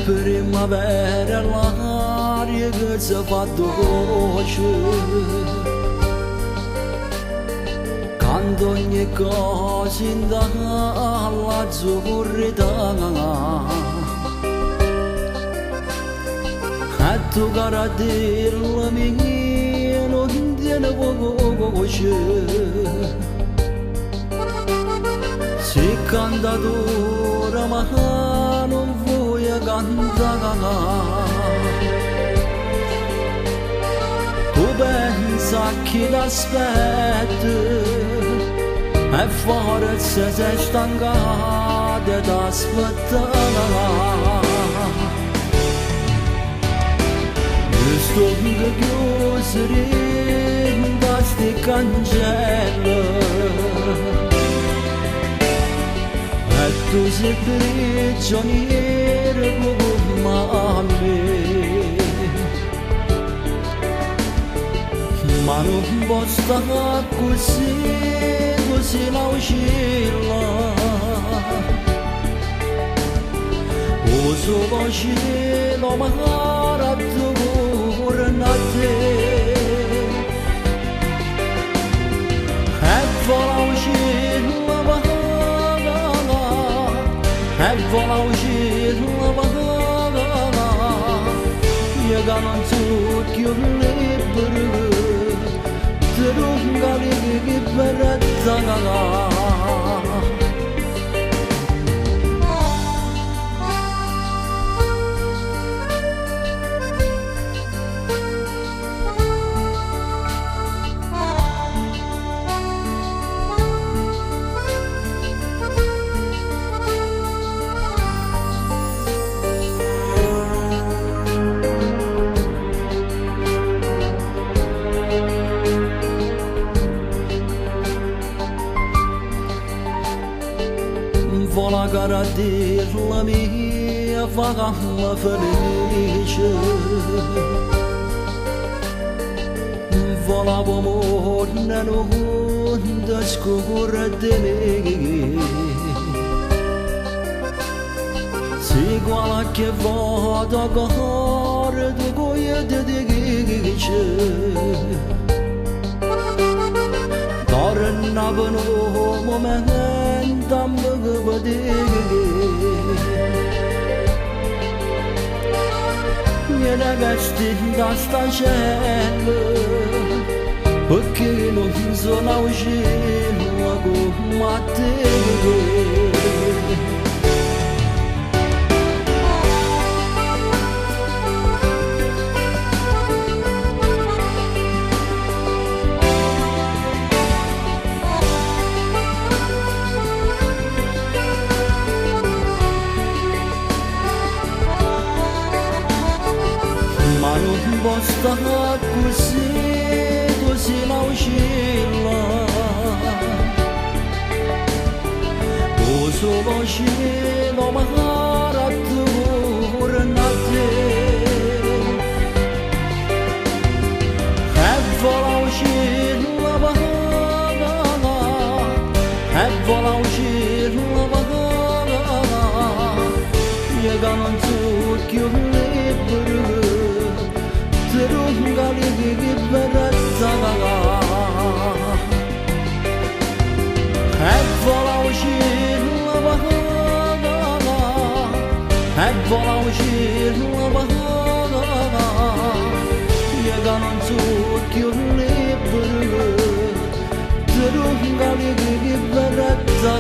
primavera l'aria che si fa dolce, quando ogni cosa indaga l'azzurrità, e tu cara dirla mia non tiene voce, si canta dura ma non vuoi cantare. Tu pensa a chi l'aspetta e forse sei stancata d'aspettare. Io sto chiuso da sti cancelli e tu sei prigioniero come me. Ma non posso stare così la uscirla. Uso lo cielo magari a torna a te. E vola uscirla magari, e vola uscirla magari. Io che non so più libero, Terungali che beretta vola cara dirla mia farla felice, vola amore non scura di me, si guarda che vado a cuore di goia di dice, tornavano momenti mi ragazzi da sta cielo perché non sono uscito come te. Ma non posso stare così la uscirla. Uso lo cielo magari a torna a te. E vola uscirla magari, e vola uscirla magari. Io che non so più libero, Terungali che beretta e vola uscirla magari, e vola uscirla magari. Io che non so più libero, Terungali che beretta